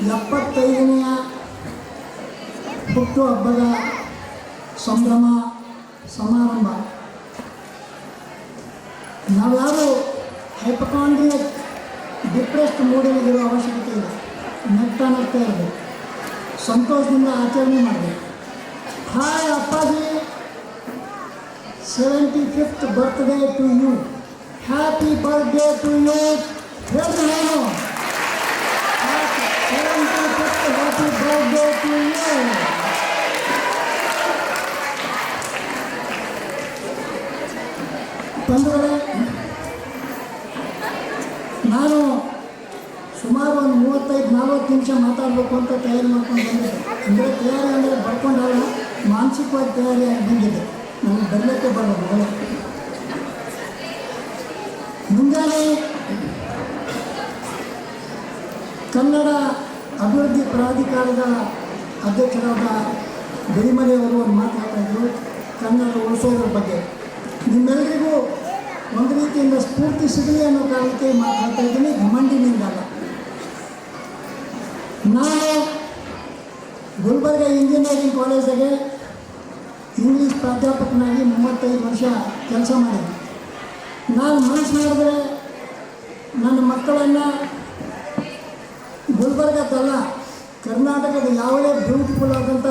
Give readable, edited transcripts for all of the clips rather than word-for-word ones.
75ನೇಯ ಹುಟ್ಟುಹಬ್ಬದ ಸಂಭ್ರಮ ಸಮಾರಂಭ. ನಾವ್ಯಾರು ಹೈಪಕಾಂಡ್ರಿಯಕ್ ಡಿಪ್ರೆಸ್ಡ್ ಮೂಡಲಿಗಿರೋ ಅವಶ್ಯಕತೆ ಇದೆ. ನಗ್ತಾ ಇರಬೇಕು, ಸಂತೋಷದಿಂದ ಆಚರಣೆ ಮಾಡಬೇಕು. ಹಾಯ್ ಅಪ್ಪಾಜಿ, 75th birthday to you, happy birthday to you. ಹೇಳಿ ನಾನು 75th happy birthday to you. ಬಂಧುಗಳೇ, ನಾನು ಸುಮಾರು ಒಂದು 35-40 ನಿಮಿಷ ಮಾತಾಡಬೇಕು ಅಂತ ತಯಾರಿ ಮಾಡ್ಕೊಂಡು ಬಂದಿದ್ದೆ. ಅಂದರೆ ತಯಾರಿ ಅಂದರೆ ಬರ್ಕೊಂಡಾಗ ಮಾನಸಿಕವಾಗಿ ತಯಾರಿಯಾಗಿ ಬಂದಿದ್ದೆ. ನನಗೆ ಬರಲಿಕ್ಕೆ ಬರೋದು. ಮುಂಜಾನೆ ಕನ್ನಡ ಅಭಿವೃದ್ಧಿ ಪ್ರಾಧಿಕಾರದ ಅಧ್ಯಕ್ಷರಾದ ಬೆಳಿಮಲೆಯವರು ಒಂದು ಮಾತಾಡ್ತಾಯಿದ್ರು ಕನ್ನಡ ಉಳಿಸೋದ್ರ ಬಗ್ಗೆ. ನಿಮ್ಮೆಲ್ಲರಿಗೂ ಒಂದು ರೀತಿಯಿಂದ ಸ್ಫೂರ್ತಿ ಸಿಗಲಿ ಅನ್ನೋ ಕಾರಣಕ್ಕೆ ಮಾತಾಡ್ತಾ ಇದ್ದೀನಿ, ಘಮಂಡಿನಿಂದಲ್ಲ. ನಾನು ಗುಲ್ಬರ್ಗ ಇಂಜಿನಿಯರಿಂಗ್ ಕಾಲೇಜಿಗೆ ಇಂಗ್ಲೀಷ್ ಪ್ರಾಧ್ಯಾಪಕನಾಗಿ 35 ವರ್ಷ ಕೆಲಸ ಮಾಡಿದ್ದೆ. ನಾನು ಮನಸ್ಸು ಮಾಡಿದ್ರೆ ನನ್ನ ಮಕ್ಕಳನ್ನು ಗುಲ್ಬರ್ಗದಲ್ಲ, ಕರ್ನಾಟಕದ ಯಾವುದೇ ಬ್ಯೂಟಿಫುಲ್ ಆದಂಥ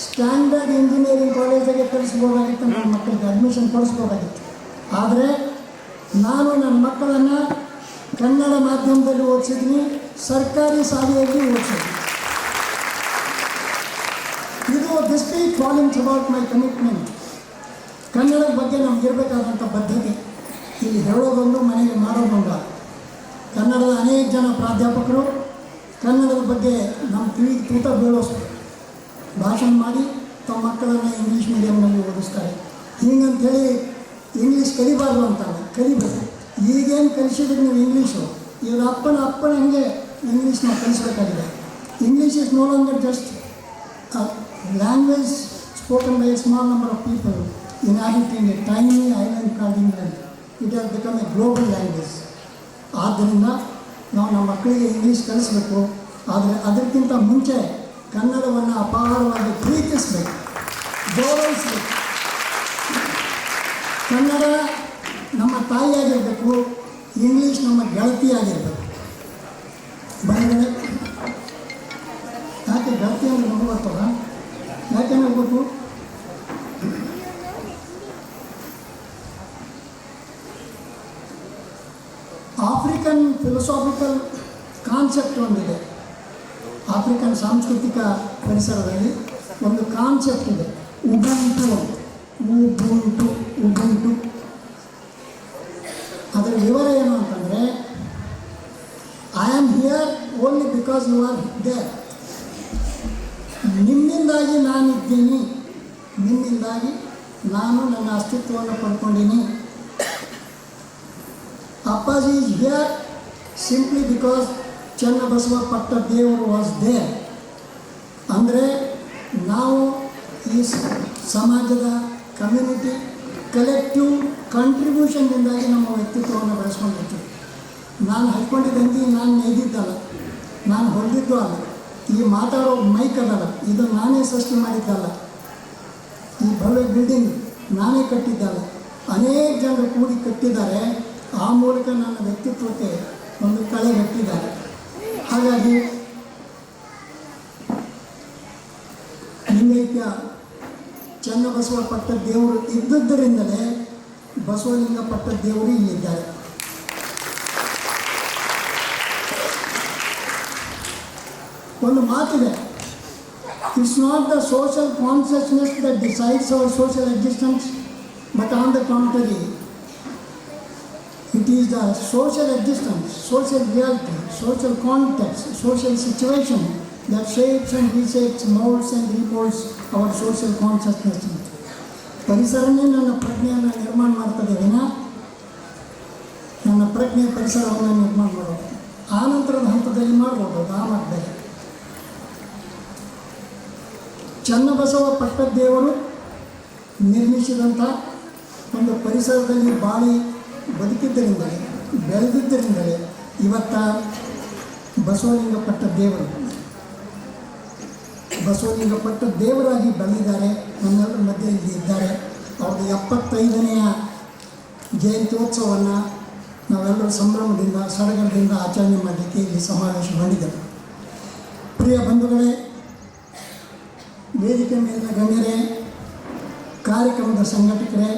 ಸ್ಟ್ಯಾಂಡರ್ಡ್ ಇಂಜಿನಿಯರಿಂಗ್ ಕಾಲೇಜಿಗೆ ಕಳಿಸ್ಬೋದಾಗಿತ್ತು, ನನ್ನ ಮಕ್ಕಳಿಗೆ ಅಡ್ಮಿಷನ್ ಕೊಡಿಸ್ಬೋದಾಗಿತ್ತು. ಆದರೆ ನಾನು ನನ್ನ ಮಕ್ಕಳನ್ನು ಕನ್ನಡ ಮಾಧ್ಯಮದಲ್ಲಿ ಓದಿಸಿದ್ದೀನಿ, ಸರ್ಕಾರಿ ಶಾಲೆಯಲ್ಲಿ ಓದಿಸಿದ್ದೀನಿ. ಇದು this speak volumes about my commitment. ಕನ್ನಡದ ಬಗ್ಗೆ ನಮಗಿರಬೇಕಾದಂಥ ಬದ್ಧತೆ ಇಲ್ಲಿ ಹೇಳೋದೊಂದು, ಮನೆಗೆ ಮಾಡೋದೊಂದು. ಕನ್ನಡದ ಅನೇಕ ಜನ ಪ್ರಾಧ್ಯಾಪಕರು ಕನ್ನಡದ ಬಗ್ಗೆ ನಮ್ಮ ಕಿವಿಗೆ ತೂತ ಬೀಳೋಷ್ಟು ಭಾಷಣ ಮಾಡಿ ತಮ್ಮ ಮಕ್ಕಳನ್ನು ಇಂಗ್ಲೀಷ್ ಮೀಡಿಯಮ್ನಲ್ಲಿ ಓದಿಸ್ತಾರೆ. ಹೀಗಂಥೇಳಿ ಇಂಗ್ಲೀಷ್ ಕಲಿಬಾರ್ದು ಅಂತಾರೆ, ಕಲಿಬೇಕು. ಈಗೇನು ಕಲಿಸಿದ್ರೆ ನೀವು ಇಂಗ್ಲೀಷು, ಇವ್ರ ಅಪ್ಪನ ಹಂಗೆ ಇಂಗ್ಲೀಷ್ನ ಕಲಿಸಬೇಕಾಗಿದೆ. English is no longer just language spoken by a small number of people inhabiting a tiny island called England. It has become a global language. ಆದ್ದರಿಂದ ನಾವು ನಮ್ಮ ಮಕ್ಕಳಿಗೆ ಇಂಗ್ಲೀಷ್ ಕಲಿಸ್ಬೇಕು. ಆದರೆ ಅದಕ್ಕಿಂತ ಮುಂಚೆ ಕನ್ನಡವನ್ನು ಅಪಾರವಾಗಿ ಪ್ರೀತಿಸಬೇಕು, ಗೌರವಿಸಬೇಕು. ಕನ್ನಡ ನಮ್ಮ ತಾಯಿಯಾಗಿರಬೇಕು, ಇಂಗ್ಲೀಷ್ ನಮ್ಮ ಗೆಳತಿಯಾಗಿರಬೇಕು. ಬಂದರೆ ಯಾಕೆ ಗೆಳತಿ ಅಂದರೆ ನಮಗೆ ಬರ್ತದ? ಯಾಕೆ ಹೋಗ್ಬೇಕು? ಆಫ್ರಿಕನ್ ಫಿಲಸಾಫಿಕಲ್ ಕಾನ್ಸೆಪ್ಟ್ ಒಂದಿದೆ. ಆಫ್ರಿಕನ್ ಸಾಂಸ್ಕೃತಿಕ ಪರಿಸರದಲ್ಲಿ ಒಂದು ಕಾನ್ಸೆಪ್ಟ್ ಇದೆ, ಉಬುಂಟು. ಉಬುಂಟು ಅದರ ವಿವರ ಏನು ಅಂತಂದರೆ, I am here only because you are there. ನಿಮ್ಮಿಂದಾಗಿ ನಾನಿದ್ದೀನಿ, ನಿಮ್ಮಿಂದಾಗಿ ನಾನು ನನ್ನ ಅಸ್ತಿತ್ವವನ್ನು ಪಡ್ಕೊಂಡೀನಿ. Appaji is here simply because Channabasava Pattadevaru was there. ಅಂದರೆ ನಾವು ಈ ಸಮಾಜದ ಕಮ್ಯುನಿಟಿ ಕಲೆಕ್ಟಿವ್ ಕಂಟ್ರಿಬ್ಯೂಷನ್ನಿಂದಾಗಿ ನಮ್ಮ ವ್ಯಕ್ತಿತ್ವವನ್ನು ಬೆಳೆಸ್ಕೊಂಡಿರ್ತೀವಿ. ನಾನು ಹಚ್ಕೊಂಡಿದ್ದಂಗೆ ನಾನು ನೇಯ್ದಿದ್ದಲ್ಲ, ನಾನು ಹೊಲಿದಿದ್ದು ಅಲ್ಲ, ಈ ಮಾತಾಡೋ ಮೈಕ್ ಅದಲ್ಲ, ಇದು ನಾನೇ ಸೃಷ್ಟಿ ಮಾಡಿದ್ದಲ್ಲ, ಈ ಭವ್ಯ ಬಿಲ್ಡಿಂಗ್ ನಾನೇ ಕಟ್ಟಿದ್ದಲ್ಲ, ಅನೇಕ ಜನರು ಕೂಡಿ ಕಟ್ಟಿದ್ದಾರೆ. ಆ ಮೂಲಕ ನನ್ನ ವ್ಯಕ್ತಿತ್ವಕ್ಕೆ ಒಂದು ಕಳೆ ಗಟ್ಟಿದ್ದಾರೆ. ಹಾಗಾಗಿ ಲಿಂಗೈಕ್ಯ ಚನ್ನಬಸವ ಪಟ್ಟದೇವರು ಇದ್ದುದರಿಂದಲೇ ಬಸವಲಿಂಗ ಪಟ್ಟದೇವರು ಇಲ್ಲಿದ್ದಾರೆ. ಒಂದು ಮಾತಿದೆ, it's not the social consciousness that decides our social existence, but on the contrary it is the social existence, social reality, social context, social situation that shapes and reshapes, molds and repolds our social consciousness. ಪರಿಸರನೇ ನನ್ನ ಪ್ರಜ್ಞೆಯನ್ನು ನಿರ್ಮಾಣ ಮಾಡ್ತದೆ ವಿನ ನನ್ನ ಪ್ರಜ್ಞೆ ಪರಿಸರವನ್ನು ನಿರ್ಮಾಣ ಮಾಡೋದು ಆ ನಂತರದ ಹಂತದಲ್ಲಿ ಮಾಡ್ಬೋದು. ಆ ಮಟ್ಟದಲ್ಲಿ ಚನ್ನಬಸವ ಪಟ್ಟದೇವರು ನಿರ್ಮಿಸಿದಂಥ ಒಂದು ಪರಿಸರದಲ್ಲಿ ಬಾಳಿ ಬದುಕಿದ್ದರಿಂದಲೇ ಬೆಳೆದಿದ್ದರಿಂದಲೇ ಇವತ್ತ ಬಸವಲಿಂಗ ಪಟ್ಟದೇವರು ಬಸವಲಿಂಗ ಪಟ್ಟ ದೇವರಾಗಿ ಬೆಳೆದಿದ್ದಾರೆ, ನಮ್ಮೆಲ್ಲರ ಮಧ್ಯೆ ಇಲ್ಲಿ ಇದ್ದಾರೆ. ಅವ್ರದ್ದು 75ನೇ ಜಯಂತ್ಯೋತ್ಸವವನ್ನು ನಾವೆಲ್ಲರೂ ಸಂಭ್ರಮದಿಂದ ಸಡಗರದಿಂದ ಆಚರಣೆ ಮಾಡಲಿಕ್ಕೆ ಇಲ್ಲಿ ಸಮಾವೇಶಗೊಂಡಿದ್ದೇವೆ. ಪ್ರಿಯ ಬಂಧುಗಳೇ, ವೇದಿಕೆ ಮೇಲಿನ ಗಣ್ಯರೇ, ಕಾರ್ಯಕ್ರಮದ ಸಂಘಟಕರೇ,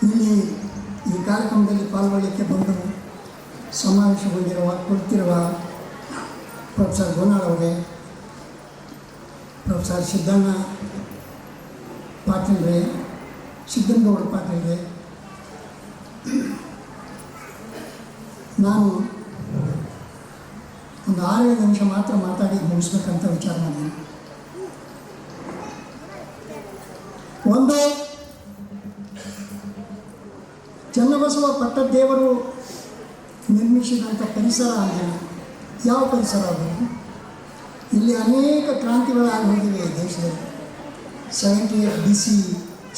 ಇಲ್ಲಿ ಈ ಕಾರ್ಯಕ್ರಮದಲ್ಲಿ ಪಾಲ್ಗೊಳ್ಳಲಿಕ್ಕೆ ಬಂದು ಕುಳಿತಿರುವ ಪ್ರೊಫೆಸರ್ ಗೋನಾಳ್ ಅವರೇ, ಪ್ರೊಫೆಸರ್ ಸಿದ್ದನಗೌಡ ಪಾಟೀಲ್ರೇ, ನಾನು ಒಂದು 6-7 ನಿಮಿಷ ಮಾತ್ರ ಮಾತಾಡಿ ಮುಗಿಸ್ಬೇಕಂತ ವಿಚಾರ ಮಾಡಿದ್ದೀನಿ. ಒಂದು, ಚನ್ನಬಸವ ಪಟ್ಟದೇವರು ನಿರ್ಮಿಸಿದಂಥ ಪರಿಸರ ಅಂದರೆ ಯಾವ ಪರಿಸರ ಅದು? ಇಲ್ಲಿ ಅನೇಕ ಕ್ರಾಂತಿಗಳಾಗಿ ಹೋಗಿವೆ ಈ ದೇಶದಲ್ಲಿ. 78 BC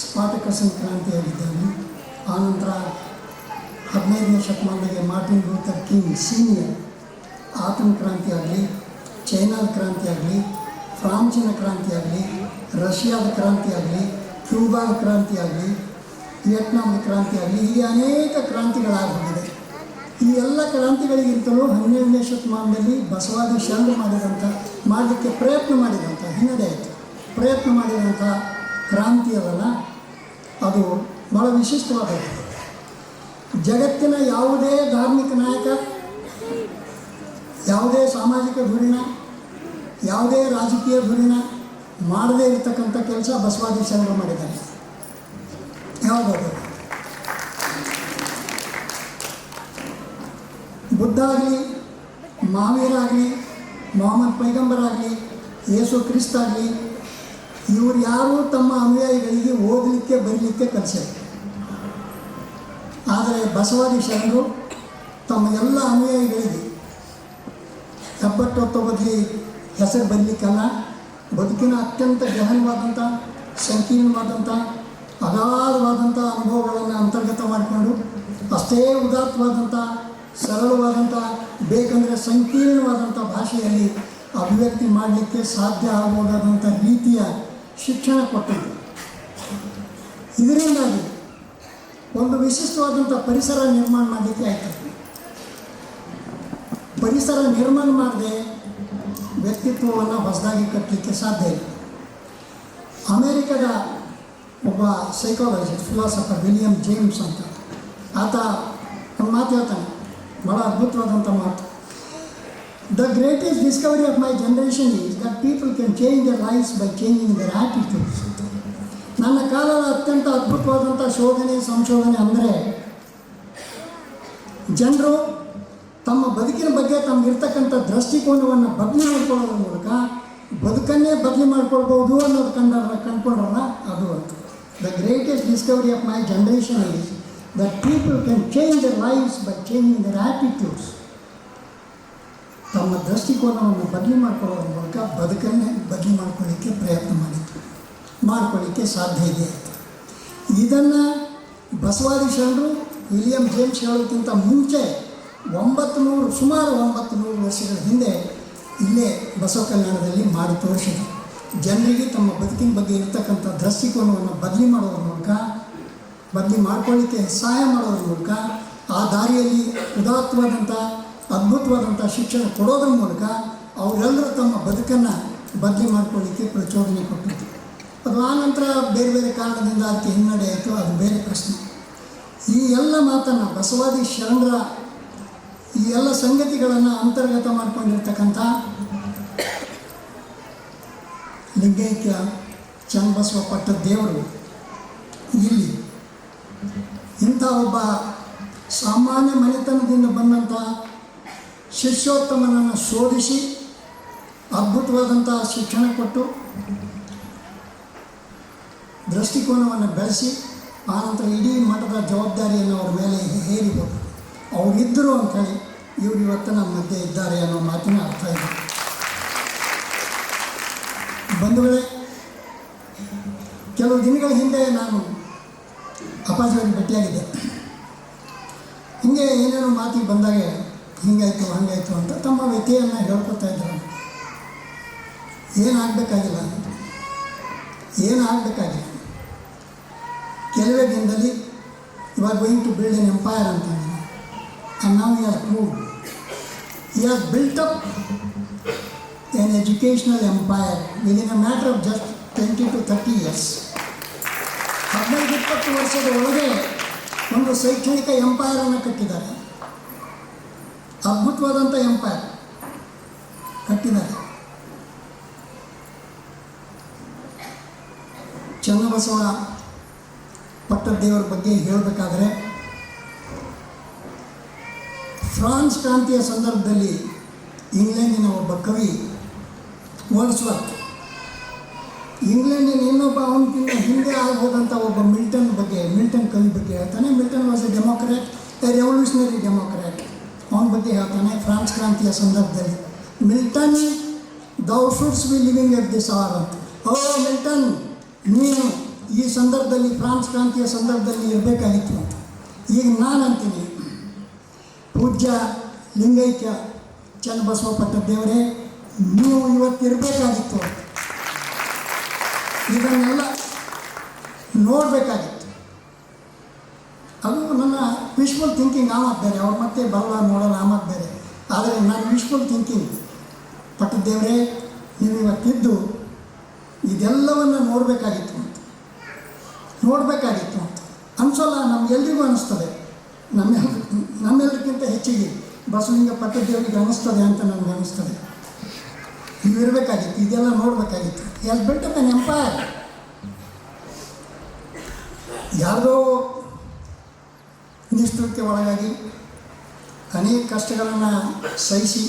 ಸ್ಪಾಟಕಸನ್ ಕ್ರಾಂತಿಯಾಗಿದ್ದಾನೆ. ಆನಂತರ 15ನೇ ಶತಮಾನದಲ್ಲಿ ಮಾರ್ಟಿನ್ ಲೂಥರ್ ಕಿಂಗ್ ಸೀನಿಯರ್ ಆತನ ಕ್ರಾಂತಿ ಆಗಲಿ, ಚೈನಾದ ಕ್ರಾಂತಿ ಆಗಲಿ, ಫ್ರಾನ್ಸಿನ ಕ್ರಾಂತಿ ಆಗಲಿ, ರಷ್ಯಾದ ಕ್ರಾಂತಿ ಆಗಲಿ, ಕ್ಯೂಬಾದ ಕ್ರಾಂತಿ ಆಗಲಿ, ವಿಯೆಟ್ನಾಂನ ಕ್ರಾಂತಿ ಆಗಲಿ, ಇಲ್ಲಿ ಅನೇಕ ಕ್ರಾಂತಿಗಳಾಗಿದೆ. ಈ ಎಲ್ಲ ಕ್ರಾಂತಿಗಳಿಗಿಂತಲೂ 12ನೇ ಶತಮಾನದಲ್ಲಿ ಬಸವಾದಿ ಶರಣರು ಮಾಡಲಿಕ್ಕೆ ಪ್ರಯತ್ನ ಮಾಡಿದಂಥ ಕ್ರಾಂತಿ ಅದಲ್ಲ, ಅದು ಭಾಳ ವಿಶಿಷ್ಟವಾದದ್ದು. ಜಗತ್ತಿನ ಯಾವುದೇ ಧಾರ್ಮಿಕ ನಾಯಕ, ಯಾವುದೇ ಸಾಮಾಜಿಕ ಧುರೀಣ, ಯಾವುದೇ ರಾಜಕೀಯ ಧುರೀಣ ಮಾಡದೇ ಇರತಕ್ಕಂಥ ಕೆಲಸ ಬಸವಾದಿ ಶರಣರು ಮಾಡಿದ್ದಾರೆ. ಯಾವುದಾದ್ರು ಬುದ್ಧ ಆಗಲಿ, ಮಹಾವೀರ ಆಗಲಿ, ಮೊಹಮ್ಮದ್ ಪೈಗಂಬರ್ ಆಗಲಿ, ಯೇಸು ಕ್ರಿಸ್ತ ಆಗಲಿ, ಇವರು ಯಾರೂ ತಮ್ಮ ಅನುಯಾಯಿಗಳಿಗೆ ಓದಲಿಕ್ಕೆ ಬರೀಲಿಕ್ಕೆ ಕಲಿಸಿಲ್ಲ. ಆದರೆ ಬಸವಾದಿ ಶರಣರು ತಮ್ಮ ಎಲ್ಲ ಅನುಯಾಯಿಗಳಿಗೆ ಹೆಬ್ಬಟ್ಟೊತ್ತೊಬ್ಬಲ್ಲಿ ಹೆಸರು ಬರಲಿಕ್ಕಲ್ಲ, ಬದುಕಿನ ಅತ್ಯಂತ ಗಹನವಾದಂಥ, ಸಂಕೀರ್ಣವಾದಂಥ, ಅಗಾಧವಾದಂಥ ಅನುಭವಗಳನ್ನು ಅಂತರ್ಗತ ಮಾಡಿಕೊಂಡು ಅಷ್ಟೇ ಉದಾತ್ತವಾದಂಥ, ಸರಳವಾದಂಥ, ಬೇಕಂದರೆ ಸಂಕೀರ್ಣವಾದಂಥ ಭಾಷೆಯಲ್ಲಿ ಅಭಿವ್ಯಕ್ತಿ ಮಾಡಲಿಕ್ಕೆ ಸಾಧ್ಯ ಆಗಬಹುದಾದಂಥ ರೀತಿಯ ಶಿಕ್ಷಣ ಕೊಟ್ಟಿದ್ದು. ಇದರಿಂದಾಗಿ ಒಂದು ವಿಶಿಷ್ಟವಾದಂಥ ಪರಿಸರ ನಿರ್ಮಾಣ ಮಾಡಲಿಕ್ಕೆ ಆಯಿತು. ಪರಿಸರ ನಿರ್ಮಾಣ ಮಾಡದೆ ವ್ಯಕ್ತಿತ್ವವನ್ನು ಹೊಸದಾಗಿ ಕಟ್ಟಲಿಕ್ಕೆ ಸಾಧ್ಯ ಇಲ್ಲ. ಅಮೇರಿಕದ ಒಬ್ಬ ಸೈಕಾಲಜಿಸ್ಟ್, ಫಿಲಾಸಫರ್ ವಿಲಿಯಂ ಜೇಮ್ಸ್ ಅಂತ, ಆತ ಒಂದು ಮಾತು ಹೇಳ್ತಾನೆ, ಭಾಳ ಅದ್ಭುತವಾದಂಥ ಮಾತು. The greatest discovery of my generation is that people can change their lives by changing their attitudes. ನನ್ನ ಕಾಲದ ಅತ್ಯಂತ ಅದ್ಭುತವಾದಂಥ ಸಂಶೋಧನೆ ಅಂದರೆ ಜನರು ತಮ್ಮ ಬದುಕಿನ ಬಗ್ಗೆ ತಮಗಿರ್ತಕ್ಕಂಥ ದೃಷ್ಟಿಕೋನವನ್ನು ಬದಲಿ ಮಾಡ್ಕೊಳ್ಳೋದ್ರ ಮೂಲಕ ಬದುಕನ್ನೇ ಬದಲಿ ಮಾಡ್ಕೊಳ್ಬೋದು ಅನ್ನೋದು ಕಂಡುಕೊಂಡ್ರಲ್ಲ, ಅದು ಅಂತ. The greatest discovery of my generation is that people can change their lives by changing their attitudes. ತಮ್ಮ ದೃಷ್ಟಿಕೋನವನ್ನು ಬದಲಿ ಮಾಡ್ಕೊಳ್ಳೋದ್ರ ಮೂಲಕ ಬದುಕನ್ನೇ ಬದಲಿ ಮಾಡ್ಕೊಳ್ಳಿಕ್ಕೆ ಪ್ರಯತ್ನ ಮಾಡ್ಕೊಳ್ಳಿಕ್ಕೆ ಸಾಧ್ಯ ಇದೆ. ಇದನ್ನು ಬಸವಾದಿ ಶರಣರು ವಿಲಿಯಂ ಜೇಮ್ಸ್ ಹೇಳೋದಕ್ಕಿಂತ ಮುಂಚೆ ಸುಮಾರು 900 ವರ್ಷಗಳ ಹಿಂದೆ ಇಲ್ಲೇ ಬಸವ ಕಲ್ಯಾಣದಲ್ಲಿ ಮಾಡಿ ತೋರಿಸಿದ್ರು. ಜನರಿಗೆ ತಮ್ಮ ಬದುಕಿನ ಬಗ್ಗೆ ಇರ್ತಕ್ಕಂಥ ದೃಷ್ಟಿಕೋನವನ್ನು ಬದಲಿ ಮಾಡ್ಕೊಳ್ಳಿಕ್ಕೆ ಸಹಾಯ ಮಾಡೋದ್ರ ಮೂಲಕ, ಆ ದಾರಿಯಲ್ಲಿ ಉದಾತ್ತವಾದಂಥ, ಅದ್ಭುತವಾದಂಥ ಶಿಕ್ಷಣ ಕೊಡೋದ್ರ ಮೂಲಕ ಅವರೆಲ್ಲರೂ ತಮ್ಮ ಬದುಕನ್ನು ಬದಲಿ ಮಾಡ್ಕೊಳ್ಳಿಕ್ಕೆ ಪ್ರಚೋದನೆ ಕೊಟ್ಟಿತ್ತು. ಅದು ಆನಂತರ ಬೇರೆ ಬೇರೆ ಕಾರಣದಿಂದ ಅದಕ್ಕೆ ಹಿನ್ನಡೆ ಆಯಿತು, ಅದು ಬೇರೆ ಪ್ರಶ್ನೆ. ಈ ಎಲ್ಲ ಮಾತನ್ನು ಬಸವಾದಿ ಶರಣರ ಈ ಎಲ್ಲ ಸಂಗತಿಗಳನ್ನು ಅಂತರ್ಗತ ಮಾಡಿಕೊಂಡಿರ್ತಕ್ಕಂಥ ಲಿಂಗೈಕ್ಯ ಚನ್ನಬಸವ ಪಟ್ಟದೇವರು ಇಲ್ಲಿ ಇಂಥ ಒಬ್ಬ ಸಾಮಾನ್ಯ ಮನೆತನದಿಂದ ಬಂದಂಥ ಶಿಷ್ಯೋತ್ತಮನನ್ನು ಶೋಧಿಸಿ ಅದ್ಭುತವಾದಂಥ ಶಿಕ್ಷಣ ಕೊಟ್ಟು ದೃಷ್ಟಿಕೋನವನ್ನು ಬೆಳೆಸಿ ಆನಂತರ ಇಡೀ ಮಠದ ಜವಾಬ್ದಾರಿಯನ್ನು ಅವ್ರ ಮೇಲೆ ಹೇರಿಬೋದು. ಅವರಿದ್ದರು ಅಂಥೇಳಿ ಇವರು ಇವತ್ತು ನಮ್ಮ ಮಧ್ಯೆ ಇದ್ದಾರೆ ಅನ್ನೋ ಮಾತಿನ ಅರ್ಥ ಇದೆ. ಬಂಧುಗಳೇ, ಕೆಲವು ದಿನಗಳ ಹಿಂದೆ ನಾನು ಅಪ್ಪಾಜಿಯವರಿಗೆ ಭೇಟಿಯಾಗಿದ್ದೆ. ಹಿಂಗೆ ಏನೇನೋ ಮಾತಿಗೆ ಬಂದಾಗ ಹಿಂಗಾಯಿತು ಹಂಗಾಯಿತು ಅಂತ ತಮ್ಮ ವ್ಯಥೆಯನ್ನು ಹೇಳ್ಕೊತಾ ಇದ್ದಾರೆ. ಏನಾಗಬೇಕಾಗಿಲ್ಲ, ಏನಾಗಬೇಕಾಗಿಲ್ಲ. ಕೆಲವೇ ದಿನದಲ್ಲಿ you are going to build an empire ಅಂತ. And now he has proved, he has built up an educational empire within a matter of just 20 to 30 years. 15-20 ವರ್ಷದ ಒಳಗೆ ಒಂದು ಶೈಕ್ಷಣಿಕ ಎಂಪೈರನ್ನು ಕಟ್ಟಿದ್ದಾರೆ. ಅದ್ಭುತವಾದಂಥ ಎಂಪೈರ್ ಕಟ್ಟಿದ್ದಾರೆ. ಚನ್ನಬಸವ ಪಟ್ಟದೇವರ ಬಗ್ಗೆ ಹೇಳಬೇಕಾದ್ರೆ, ಫ್ರಾನ್ಸ್ ಕ್ರಾಂತಿಯ ಸಂದರ್ಭದಲ್ಲಿ ಇಂಗ್ಲೆಂಡಿನ ಒಬ್ಬ ಕವಿ ವರ್ಡ್ಸ್ವರ್ತ್, ಇಂಗ್ಲೆಂಡಿನ ಇನ್ನೊಬ್ಬ ಅವನಿಗಿಂತ ಹಿಂದೆ ಆಗ್ಬೋದಂಥ ಒಬ್ಬ ಮಿಲ್ಟನ್ ಕವಿ ಬಗ್ಗೆ ಹೇಳ್ತಾನೆ. Milton was a democrat, a revolutionary democrat. ಅವನ ಬಗ್ಗೆ ಹೇಳ್ತಾನೆ ಫ್ರಾನ್ಸ್ ಕ್ರಾಂತಿಯ ಸಂದರ್ಭದಲ್ಲಿ, Milton thou shouldst be living at this hour ಅಂತ. ಓ ಮಿಲ್ಟನ್, ನೀನು ಈ ಸಂದರ್ಭದಲ್ಲಿ ಫ್ರಾನ್ಸ್ ಕ್ರಾಂತಿಯ ಸಂದರ್ಭದಲ್ಲಿ ಇರಬೇಕಾಗಿತ್ತು ಅಂತ. ಈಗ ನಾನು ಅಂತೀನಿ, ಪೂಜ್ಯ ಲಿಂಗೈಕ್ಯ ಚನ್ನಬಸವ ಪಟ್ಟದೇವರೇ, ನೀವು ಇವತ್ತಿರಬೇಕಾಗಿತ್ತು ಅಂತ. ಇದನ್ನೆಲ್ಲ ನೋಡಬೇಕಾಗಿತ್ತು. ಅದು ನನ್ನ ವಿಶ್ವಲ್ ಥಿಂಕಿಂಗ್ ಆಮತ್ ಬೇರೆ, ಅವ್ರು ಮತ್ತೆ ಬರಲ್ಲ ನೋಡೋಲ್ಲ ಆಮತ್ ಬೇರೆ. ಆದರೆ ನನ್ನ ವಿಶ್ವಲ್ ಥಿಂಕಿಂಗ್, ಪಟ್ಟದೇವರೇ ನೀವು ಇವತ್ತಿದ್ದು ಇದೆಲ್ಲವನ್ನು ನೋಡಬೇಕಾಗಿತ್ತು ಅಂತ ಅನಿಸೋಲ್ಲ? ನಮಗೆಲ್ರಿಗೂ ಅನ್ನಿಸ್ತದೆ, ನಮ್ಮೆಲ್ಲರಿಗಿಂತ ಹೆಚ್ಚಿಗೆ ಬಸವಲಿಂಗ ಪಟ್ಟದೇವರಿಗೆ ಅನ್ನಿಸ್ತದೆ ಅಂತ ನನಗೆ ಅನ್ನಿಸ್ತದೆ. ನೀವು ಇರಬೇಕಾಗಿತ್ತು, ಇದೆಲ್ಲ ನೋಡಬೇಕಾಗಿತ್ತು. ಎಲ್ಲಿ ಬಿಟ್ಟು ನನ್ನ ಎಂಪೈರ್ ಯಾರ್ದೋ ನಿಷ್ಠುರಕ್ಕೆ ಒಳಗಾಗಿ ಅನೇಕ ಕಷ್ಟಗಳನ್ನು ಸಹಿಸಿ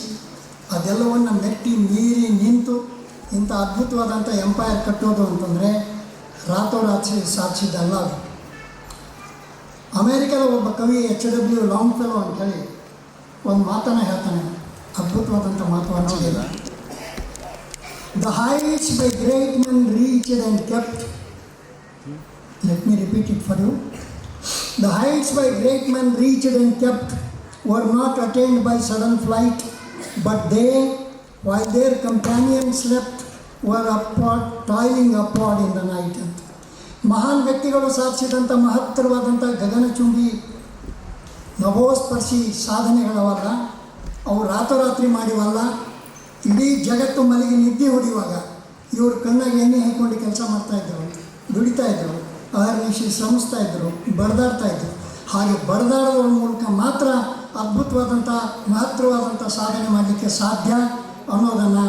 ಅದೆಲ್ಲವನ್ನು ಮೆಟ್ಟಿ ಮೀರಿ ನಿಂತು ಇಂಥ ಅದ್ಭುತವಾದಂಥ ಎಂಪೈರ್ ಕಟ್ಟೋದು ಅಂತಂದರೆ ರಾತ್ರೋರಾತ್ರಿ ಸಾಧಿಸಿದ್ದಲ್ಲ ಅದು. ಅಮೇರಿಕಾದ ಒಬ್ಬ ಕವಿ H.W. ಲಾಂಗ್ಫೆಲೋ ಅಂತೇಳಿ ಒಂದು ಮಾತನ್ನು ಹೇಳ್ತಾನೆ, ಅದ್ಭುತವಾದಂಥ ಮಾತು ಅನ್ನೋದಿಲ್ಲ. The heights by great men reached and kept. Let me repeat it for you. The heights by great men reached and kept were not attained by sudden flight, but they, while their companions slept, were upward, toiling upward in the night. ಮಹಾನ್ ವ್ಯಕ್ತಿಗಳು ಸಾಧಿಸಿದಂಥ ಮಹತ್ತರವಾದಂಥ ಗಗನಚುಂಬಿ ನಭೋಸ್ಪರ್ಶಿ ಸಾಧನೆಗಳವಲ್ಲ, ಅವು ರಾತ್ರೋರಾತ್ರಿ ಮಾಡಿವಲ್ಲ. ಇಡೀ ಜಗತ್ತು ಮಲಗಿ ನಿದ್ದೆ ಹೊಡೆಯುವಾಗ ಇವರು ಕಣ್ಣಾಗಿ ಎಣ್ಣೆ ಹಾಕ್ಕೊಂಡು ಕೆಲಸ ಮಾಡ್ತಾಯಿದ್ರು, ದುಡಿತಾಯಿದ್ರು, ಅಹರ್ನಿಶಿ ಶ್ರಮಿಸ್ತಾಯಿದ್ರು, ಬಡ್ದಾಡ್ತಾಯಿದ್ರು. ಹಾಗೆ ಬಡ್ದಾಡೋದ್ರ ಮೂಲಕ ಮಾತ್ರ ಅದ್ಭುತವಾದಂಥ ಮಹತ್ತರವಾದಂಥ ಸಾಧನೆ ಮಾಡಲಿಕ್ಕೆ ಸಾಧ್ಯ ಅನ್ನೋದನ್ನು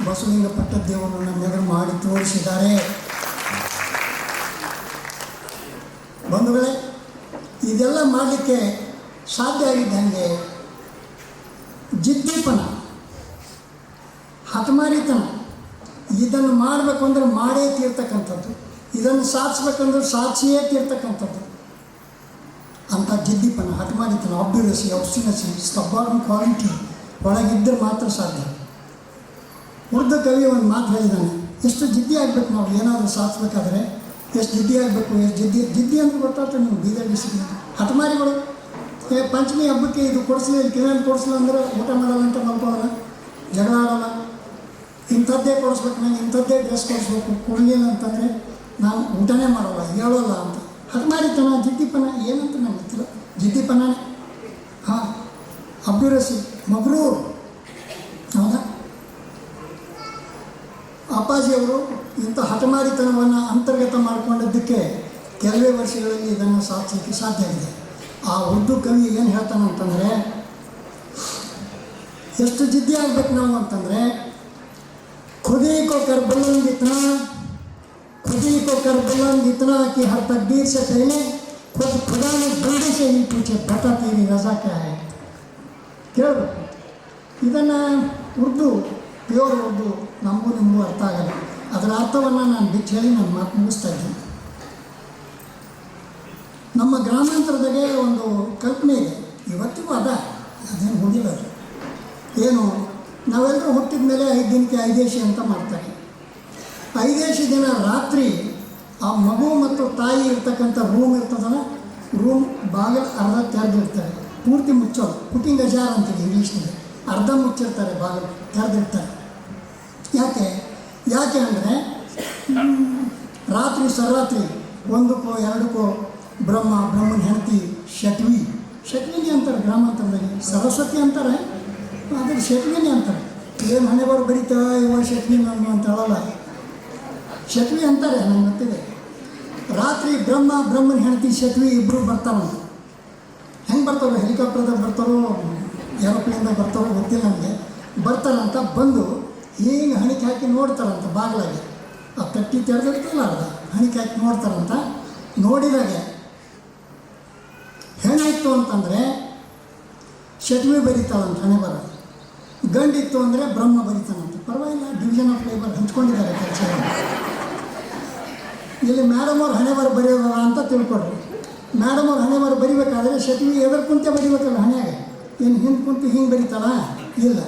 ಬಸವಲಿಂಗ ಪಟ್ಟದೇವರು ನಮ್ಮೆದುರು ಮಾಡಿ ತೋರಿಸಿದ್ದಾರೆ. ಬಂಧುಗಳೇ, ಇದೆಲ್ಲ ಮಾಡಲಿಕ್ಕೆ ಸಾಧ್ಯ ಆಗಿದ್ದಂಗೆ ಜಿದ್ದಿಪನ, ಹಠಮಾರಿತನ, ಇದನ್ನು ಮಾಡಬೇಕು ಅಂದರೆ ಮಾಡೇ ತೀರ್ತಕ್ಕಂಥದ್ದು, ಇದನ್ನು ಸಾಧಿಸ್ಬೇಕಂದ್ರೆ ಸಾಧಿಸಿಯೇ ತೀರ್ತಕ್ಕಂಥದ್ದು. ಅಂಥ ಜಿದ್ದಿಪನ, ಹಠಮಾರಿತನ, ಆಬ್ಯುರಸಿ, ಆಬ್ಸ್ಟಿನಸಿ, ಸ್ಟಬ್ಬಾರ್ನ್ ಕ್ವಾಲಿಟಿ ಒಳಗಿದ್ದರೆ ಮಾತ್ರ ಸಾಧ್ಯ. ಉರ್ದು ಕವಿ ಒಂದು ಮಾತು ಹೇಳಿದ್ದಾನೆ, ಎಷ್ಟು ಜಿದ್ದಿ ಆಗಬೇಕು ನಾವು ಏನಾದರೂ ಸಾಧಿಸ್ಬೇಕಾದ್ರೆ, ಎಷ್ಟು ಜಿದ್ದಿ ಆಗಬೇಕು, ಎಷ್ಟು ಜಿದ್ದಿ ಅಂತ ಗೊತ್ತಾಗ್ತದೆ ನೀವು. ಬೀದರ್ ಡಿಸ್ಟ್ರಿಕ್ಟ್ ಹಠಮಾರಿಗಳು ಪಂಚಮಿ ಹಬ್ಬಕ್ಕೆ ಇದು ಕೊಡಿಸ್ಲಿ, ಕಿರಣ್ ಕೊಡಿಸ್ಲ ಅಂದ್ರೆ ಊಟ ಮಾಡಲ್ಲ ಅಂತ ಮಲ್ಕೊಳ್ಳೋಲ್ಲ, ಜಗಳ ಆಡೋಲ್ಲ. ಇಂಥದ್ದೇ ಕೊಡಿಸ್ಬೇಕು, ನಂಗೆ ಇಂಥದ್ದೇ ಡ್ರೆಸ್ ಕೊಡಿಸ್ಬೇಕು, ಕೊಡಲಿಲ್ಲ ಅಂತಂದರೆ ನಾನು ಊಟನೇ ಮಾಡೋಲ್ಲ, ಹೇಳೋಲ್ಲ ಅಂತ. ಹಠಮಾರಿತನ, ಜಿದ್ದಿಪನ ಏನಂತ ನಂಗೆ ಗೊತ್ತಿಲ್ಲ, ಜಿದ್ದಿಪನೇ. ಹಾಂ, ಅಬ್ಯುರಸಿ, ಮಬ್ರೂರ್. ಹೌದಾ? ಅಪ್ಪಾಜಿಯವರು ಇಂಥ ಹಠಮಾರಿತನವನ್ನು ಅಂತರ್ಗತ ಮಾಡಿಕೊಂಡಿದ್ದಕ್ಕೆ ಕೆಲವೇ ವರ್ಷಗಳಲ್ಲಿ ಇದನ್ನು ಸಾಧಿಸಲಿಕ್ಕೆ ಸಾಧ್ಯ ಆಗಿದೆ. ಆ ಉರ್ದು ಕವಿ ಏನು ಹೇಳ್ತಾನೆ ಅಂತಂದರೆ, ಎಷ್ಟು ಜಿದ್ದಿ ಆಗಬೇಕು ನಾವು ಅಂತಂದರೆ, खुदी को कर बुलंद इतना कि हर तकदीर से पहले खुद खुदा ने बंदे से ही पूछे बता तेरी रज़ा क्या है. ಕೇಳಬೇಕು ಇದನ್ನು. ಉರ್ದು, ಪ್ಯೂರ್ ಉರ್ದು ನಮಗೂ ನಿಮಗೂ ಅರ್ಥ ಆಗಲ್ಲ. ಅದರ ಅರ್ಥವನ್ನು ನಾನು ಬಿಟ್ಟು ಹೇಳಿ ನನ್ನ ಮಾತು ಮುಗಿಸ್ತಾ ಇದ್ದೀನಿ. ನಮ್ಮ ಗ್ರಾಮಾಂತರದಾಗೆ ಒಂದು ಕಲ್ಪನೆ ಇದೆ, ಇವತ್ತಿಗೂ ಅದೇನು ಹೋಗಿಲ್ಲ. ಅದು ಏನು, ನಾವೆಲ್ಲರೂ ಹುಟ್ಟಿದ ಮೇಲೆ 5 ದಿನಕ್ಕೆ ಐದೇಶಿ ಅಂತ ಮಾಡ್ತಾರೆ. ಐದೇಶಿ ದಿನ ರಾತ್ರಿ ಆ ಮಗು ಮತ್ತು ತಾಯಿ ಇರ್ತಕ್ಕಂಥ ರೂಮ್ ಇರ್ತದಲ್ಲ, ರೂಮ್ ಬಾಗಿಲು ಅರ್ಧ ತೆರೆದಿರ್ತಾರೆ. ಪೂರ್ತಿ ಮುಚ್ಚೋದು, ಪುಟಿಂಗ್ ಅಜಾರ್ ಅಂತೀವಿ ಇಂಗ್ಲೀಷ್ನಲ್ಲಿ. ಅರ್ಧ ಮುಚ್ಚಿರ್ತಾರೆ, ಬಾಗಿಲು ತೆರೆದಿರ್ತಾರೆ. ಯಾಕೆ ಅಂದರೆ ರಾತ್ರಿ ಸರಾತ್ರಿ 1ಕ್ಕೋ 2ಕ್ಕೋ ಬ್ರಹ್ಮನ ಹೆಂಡತಿ ಶಟ್ವಿನಿ ಅಂತಾರೆ ಗ್ರಾಮಾಂತರದಲ್ಲಿ. ಸರಸ್ವತಿ ಅಂತಾರೆ, ಆದರೆ ಶಟ್ವಿನಿ ಅಂತಾರೆ. ಏನು ಹಣೆಬರು ಬರೀತಾ ಇವ ಶಟ್ವಿ ನಾನು ಅಂತ ಹೇಳಲ್ಲ, ಶಟ್ವಿ ಅಂತಾರೆ. ನಂಗೆ ಗೊತ್ತಿದೆ. ರಾತ್ರಿ ಬ್ರಹ್ಮನ ಹೆಂಡತಿ ಶಟ್ವಿ ಇಬ್ಬರು ಬರ್ತಾರಂತ. ಹೆಂಗೆ ಬರ್ತಾರೋ, ಹೆಲಿಕಾಪ್ಟರ್ದಾಗ ಬರ್ತಾರೋ ಏರೋಪ್ಲೇನ್ದಾಗ ಬರ್ತಾರೋ ಗೊತ್ತಿಲ್ಲ ನನಗೆ. ಬರ್ತಾರಂತ, ಬಂದು ಹೀಗೆ ಹಣಿಕೆ ಹಾಕಿ ನೋಡ್ತಾರಂತ ಬಾಗಿಲಾಗೆ. ಆ ತಟ್ಟಿ ತೆರೆದಿರ್ತಲ್ಲ ಅರ್ಧ ಹಣಿಕೆ ಹಾಕಿ ನೋಡ್ತಾರಂತ. ನೋಡಿದಾಗ ಏನಾಯಿತು ಅಂತಂದರೆ ಶಟ್ವಿ ಬರೀತಾಳಂತ ಹಣೆ ಬರ. ಗಂಡಿತ್ತು ಅಂದರೆ ಬ್ರಹ್ಮ ಬರೀತಾನಂತ. ಪರವಾಗಿಲ್ಲ, ಡಿವಿಷನ್ ಆಫ್ ಲೇಬರ್ ಹಂಚ್ಕೊಂಡಿದ್ದಾರೆ ಕೆಲಸ. ಇಲ್ಲಿ ಮೇಡಮ್ ಅವ್ರು ಹಣೆ ಬರ ಬರೆಯೋದ ಅಂತ ತಿಳ್ಕೊಡ್ರಿ. ಮೇಡಮ್ ಅವ್ರು ಹಣೆ ಬರ ಬರಿಬೇಕಾದ್ರೆ ಶಟ್ವಿ ಎದರ್ ಕುಂತೆ ಬರಿಬೇಕಲ್ಲ ಹಣೆಯಾಗ. ಏನು ಹಿಂದೆ ಕುಂತು ಹಿಂಗೆ ಬರೀತಾಳ? ಇಲ್ಲ,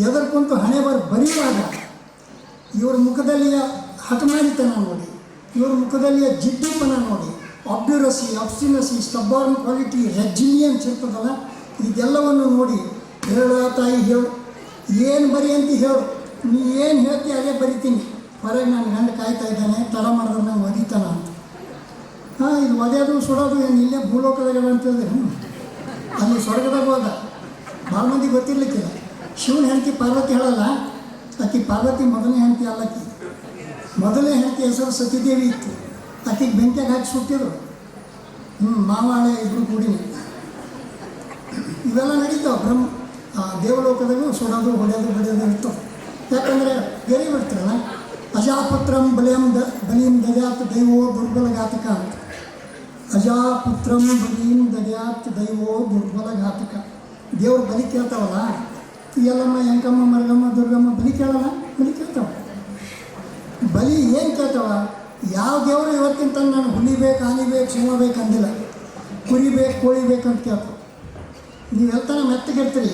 ಎದರ್ ಕುಂತು ಹಣೆ ಬರ ಬರೆಯುವಾಗ ಇವ್ರ ಮುಖದಲ್ಲಿಯ ಹಠಮಾರಿತನ ನೋಡಿ, ಇವ್ರ ಮುಖದಲ್ಲಿಯ ಜಿಡ್ಡುತನ ನೋಡಿ, ಅಬ್ಸ್ಟಿನಸಿ, ಸ್ಟಬ್ಬಾರ್ನ್ ಕ್ವಾಲಿಟಿ, ರೆಜಿಲಿಯನ್ಸ್ ಇರ್ತದಲ್ಲ, ಇದೆಲ್ಲವನ್ನು ನೋಡಿ ಹೇಳ ತಾಯಿ ಹೇಳು, ಏನು ಬರಿ ಅಂತ ಹೇಳು, ನೀ ಏನು ಹೇಳ್ತೀಯ ಅದೇ ಬರಿತೀನಿ. ಹೊರಗೆ ನಾನು ಗಂಡ ಕಾಯ್ತಾ ಇದ್ದಾನೆ, ತಡ ಮಾಡಿದ್ರೆ ನಂಗೆ ಒದಿತಾನ ಅಂತ. ಇದು ಒದೆಯೋದು ಸುಡೋದು ಏನು ಇಲ್ಲೇ ಭೂಲೋಕದಾಗ ಅಂತಂದ್ರೆ ಅಲ್ಲಿ ಸ್ವರ್ಗದಾಗ ಹೋದ. ಭಾಳ ಮಂದಿ ಗೊತ್ತಿರ್ಲಿಕ್ಕಿಲ್ಲ. ಶಿವನ ಹೆಂಡತಿ ಪಾರ್ವತಿ ಹೇಳಲ್ಲ, ಆಕೆ ಪಾರ್ವತಿ ಮೊದಲನೇ ಹೆಂಡತಿ ಅಲ್ಲಕ್ಕಿ. ಮೊದಲನೇ ಹೆಂಡತಿ ಹೆಸರು ಸತಿದೇವಿ ಇತ್ತು. ಆಕೆಗೆ ಬೆಂಕಿಯಾಗಿ ಹಾಕಿ ಸುಟ್ಟಿದ್ರು. ಮಾವಾಳೆ ಇಬ್ಬರು ಕೂಡಿ ಇವೆಲ್ಲ ನಡೀತಾವೆ. ದೇವಲೋಕದಾಗೂ ಸುಡೋದು ಹೊಡೆಯೋದು ಬಡಿಯೋದು ಇರ್ತವೆ. ಯಾಕಂದರೆ ಬೇರೆ ಬಿಡ್ತಾರಲ್ಲ, ಅಜಾಪುತ್ರಂ ಬಲಿಯಂ ದದ್ಯಾತ್ ದೈವೋ ದುರ್ಬಲಘಾತಕ ಅಂತ. ಅಜಾಪುತ್ರಂ ಬಲಿಂ ದದ್ಯಾತ್ ದೈವೋ ದುರ್ಬಲಘಾತಕ. ದೇವ್ರು ಬಲಿ ಕೇಳ್ತಾವಲ್ಲ, ಎಲ್ಲಮ್ಮ, ಎಂಕಮ್ಮ, ಮರಗಮ್ಮ, ದುರ್ಗಮ್ಮ ಬಲಿ ಕೇಳಲ್ಲ, ಬಲಿ ಕೇಳ್ತಾವ. ಬಲಿ ಏನು ಕೇಳ್ತಾವ? ಯಾವ ದೇವರು ಇವತ್ತಿನ ತನಕ ನಾನು ಹುಲಿಬೇಕು, ಆನಿಬೇಕು, ಸಿಂಹ ಬೇಕು ಅಂದಿಲ್ಲ. ಕುರಿಬೇಕು, ಕೋಳಿ ಬೇಕಂತ ಕೇಳ್ತಾವ. ನೀವು ಎಲ್ತನ ಮೆತ್ತಗಿರ್ತೀರಿ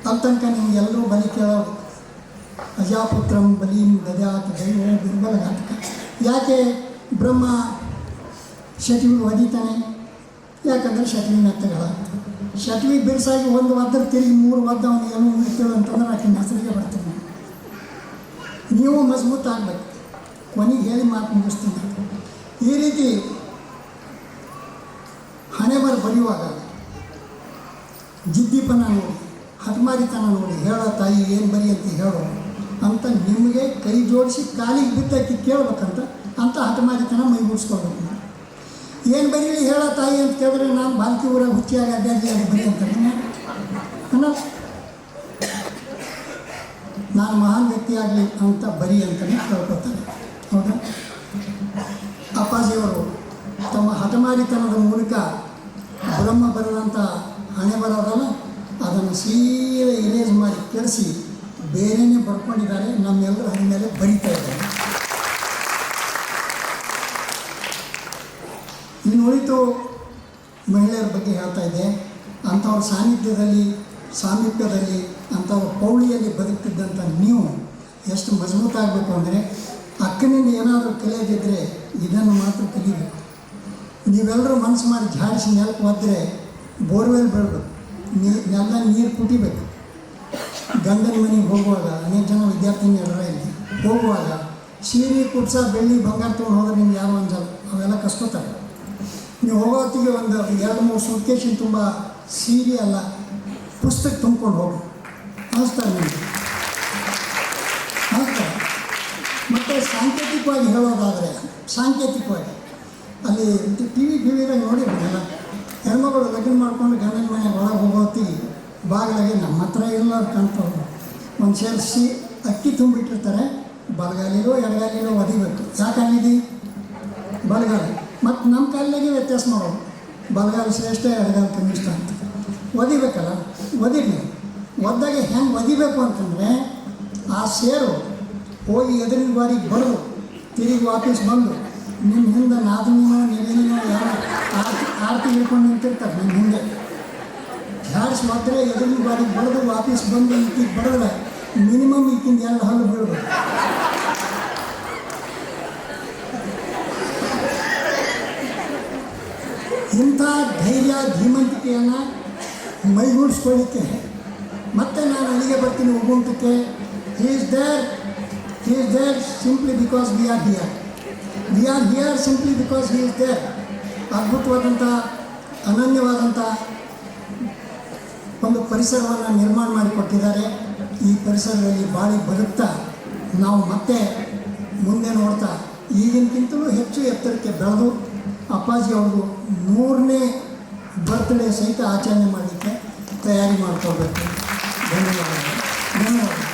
ಅಲ್ಲಿ ತನಕ ನಿಮಗೆಲ್ಲರೂ ಬಲಿ ಕೇಳೋದು. ಅಜಾಪುತ್ರಂ ಬಲಿಂ ದದ್ಯಾತ್ ದೈವೋ ದುರ್ಬಲಘಾತಕ. ಯಾಕೆ ಬ್ರಹ್ಮ ಶಟ್ವಿ ಒದಿತಾನೆ? ಯಾಕಂದರೆ ಶಟ್ವಿ ಮೆತ್ತಗಳ. ಶಟ್ವಿ ಬಿರ್ಸಾಗಿ ಒಂದು ಒದ್ದರೆ ತಿರುಗಿ 3 ಒದ್ದ ಅವನಿಗೆ ಏನೋ ಮುಗಿತೇವೆ ಅಂತಂದ್ರೆ ಆಕಿನ ಹೆಸರಿಗೆ ಬರ್ತೀನಿ. ನೀವು ಮಜಬೂತ್ ಆಗಬೇಕು. ಕೊನೆಗೆ ಹೇಳಿ ಮಾತು ಮುಗಿಸ್ತೀನಿ. ಈ ರೀತಿ ಹಣೆ ಬರೆಯುವಾಗ ಜಿದ್ದಿಪನ ನೋಡಿ, ಹಠಮಾರಿತನ ನೋಡಿ, ಹೇಳೋ ತಾಯಿ ಏನು ಬರಿ ಅಂತ ಹೇಳೋ ಅಂತ ನಿಮಗೆ ಕೈ ಜೋಡಿಸಿ ಕಾಲಿಗೆ ಬಿದ್ದಾಕಿ ಕೇಳ್ಬೇಕಂತ ಅಂತ ಹಠಮಾರಿತನ ಮೈಗೂಡಿಸ್ಕೊಳ್ಬೇಕು. ಏನು ಬರೀಲಿ ಹೇಳೋ ತಾಯಿ ಅಂತ ಕೇಳಿದ್ರೆ ನಾನು ಬಾಲ್ಕಿ ಊರಾಗ ಹುಚ್ಚಿಯಾಗಿ ಅಡ್ಡಾಡಿ ಅದು ಬರಿ ಅಂತ ಅನ್ನೋ, ನಾನು ಮಹಾನ್ ವ್ಯಕ್ತಿ ಆಗಲಿ ಅಂತ ಬರಿ ಅಂತಲೇ ಕೇಳ್ಕೊತಾರೆ. ಹೌದಾ? ಅಪ್ಪಾಜಿಯವರು ತಮ್ಮ ಹಠಮಾರಿತನದ ಮೂಲಕ ಬ್ರಹ್ಮ ಬರೆದಂಥ ಹಣೆ ಬರೋದಲ್ಲ, ಅದನ್ನು ಸೀರೆ ಇರೇಜ್ ಮಾಡಿ ಕೆಡಿಸಿ ಬೇರೆಯೇ ಬರ್ಕೊಂಡಿದ್ದಾರೆ. ನಮ್ಮೆಲ್ಲರ ಹಣೆ ಮೇಲೆ ಬರಿತಾ ಇದ್ದಾರೆ. ಇನ್ನು ಉಳಿತು ಮಹಿಳೆಯರ ಬಗ್ಗೆ ಹೇಳ್ತಾ ಇದ್ದೆ. ಅಂಥವ್ರ ಸಾಮೀಪ್ಯದಲ್ಲಿ ಅಂಥವ್ರ ಪೌಳಿಯಲ್ಲಿ ಬದುಕ್ತಿದ್ದಂಥ ನೀವು ಎಷ್ಟು ಮಜಬೂತಾಗಬೇಕು ಅಂದರೆ, ಅಕ್ಕನಿಂದ ಏನಾದರೂ ಕಲಿಯೋದಿದ್ದರೆ ಇದನ್ನು ಮಾತ್ರ ಕಲಿಬೇಕು. ನೀವೆಲ್ಲರೂ ಮನಸ್ಸು ಮಾಡಿ ಜಾಡಿಸಿ ನೆಲಕ್ಕೆ ಒದ್ದರೆ ಬೋರ್ವೆಲ್ ಬೆಳಬೇಕು, ನೆಲ ನೀರು ಕುಟಿಬೇಕು. ಗಂಡನ ಮನೆಗೆ ಹೋಗುವಾಗ ಅನೇಕ ಜನ ವಿದ್ಯಾರ್ಥಿನಿಯರ ಇಲ್ಲಿ ಹೋಗುವಾಗ ಸೀರೆ ಕುಟ್ಸ ಬೆಳ್ಳಿ ಬಂಗಾರ ತೊಗೊಂಡು ಹೋದ್ರೆ ನಿಮ್ಗೆ ಯಾರು ಅಂಜಲ್ಲ, ಅವೆಲ್ಲ ಕಸ್ಕೋತಾರೆ. ನೀವು ಹೋಗೋತ್ತಿಗೆ ಒಂದು 2-3 ಸೂಟ್ಕೇಸಿನ ತುಂಬ ಸೀರೆ ಅಲ್ಲ ಪುಸ್ತಕ ತುಂಬ್ಕೊಂಡು ಹೋಗಿ ಅನಿಸ್ತಾರೆ ನಿಮಗೆ, ಅನಿಸ್ತಾರೆ. ಮತ್ತು ಸಾಂಕೇತಿಕವಾಗಿ ಹೇಳೋದಾದರೆ, ಸಾಂಕೇತಿಕವಾಗಿ ಅಲ್ಲಿ ಟಿ ವಿದಾಗ ನೋಡಿರ್ತೀನಲ್ಲ, ಹೆಣ್ಮಗಳು ಲಗ್ನ ಮಾಡ್ಕೊಂಡು ಗಂಡನ ಮನೆಗೆ ಒಳಗೆ ಹೋಗೋತ್ತಿಗೆ ಬಾಗಿಲಾಗೆ ನಮ್ಮ ಹತ್ರ ಇಲ್ಲ ಕಾಣ್ತಾವೆ. ಒಂದು ಸೇರಿಸಿ ಅಕ್ಕಿ ತುಂಬಿಟ್ಟಿರ್ತಾರೆ. ಬಲಗಾಲಿಲೋ ಎಡಗಾಲಿಲೋ ಒದಿಬೇಕು. ಯಾಕಾಗಿದೆ? ಬಲಗಾಲ. ಮತ್ತು ನಮ್ಮ ಕಾಲಿನಾಗೆ ವ್ಯತ್ಯಾಸ ಮಾಡೋದು, ಬಲಗಾಲ ಶ್ರೇಷ್ಠ, ಎಡಗಾಲ ಕನಿಷ್ಠ ಅಂತ. ಒದಿಬೇಕಲ್ಲ, ಒದಿರಿ. ಒದ್ದಾಗ ಹೆಂಗೆ ಒದಿಬೇಕು ಅಂತಂದರೆ, ಆ ಸೇರು ಹೋಗಿ ಎದುರಿನ ಬಾರಿಗೆ ಬರೋದು, ತಿರುಗಿ ವಾಪಸ್ ಬಂದು ನಿಮ್ಮ ಹಿಂದೆ ನಾದಿನೋ ನೆಲೆನೋ ಯಾರು ಆರತಿ ಹಿಡ್ಕೊಂಡು ನಿಂತಿರ್ತಾರೆ ನಿಮ್ಮ ಹಿಂದೆ. ಜಾಡ್ಸ್ ಮಾತ್ರ ಎದುರಿನ ಬಾರಿಗೆ ಬರೆದು ವಾಪಸ್ ಬಂದು ಈಕಿಗೆ ಬರೆದ್ರೆ ಮಿನಿಮಮ್ ಈಕಿಂದ 2 ಹಲ್ಲು ಬೀಳ್ಬೇಕು. ಇಂಥ ಧೈರ್ಯ ಧೀಮಂತಿಕೆಯನ್ನು ಮೈಗೂಡಿಸ್ಕೊಳ್ಳಿಕ್ಕೆ ಮತ್ತೆ ನಾನು ಅಲ್ಲಿಗೆ ಬರ್ತೀನಿ ಉಬುಂಟುಕ್ಕೆ. He is there simply because we are here simply because he is there. ಅದ್ಭುತವಾದಂಥ ಅನನ್ಯವಾದಂಥ ಒಂದು ಪರಿಸರವನ್ನು ನಿರ್ಮಾಣ ಮಾಡಿಕೊಟ್ಟಿದ್ದಾರೆ. ಈ ಪರಿಸರದಲ್ಲಿ ಬಾಳಿ ಬದುಕ್ತಾ ನಾವು ಮತ್ತೆ ಮುಂದೆ ನೋಡ್ತಾ ಈಗಿನಕ್ಕಿಂತಲೂ ಹೆಚ್ಚು ಎತ್ತರಕ್ಕೆ ಬೆಳೆದು ಅಪ್ಪಾಜಿ ಅವ್ರಿಗೂ 100ನೇ ಬರ್ತ್ಡೇ ಸಹಿತ ಆಚರಣೆ ಮಾಡಲಿಕ್ಕೆ ತಯಾರಿ ಮಾಡ್ಕೋಬೇಕು. ಧನ್ಯವಾದಗಳು.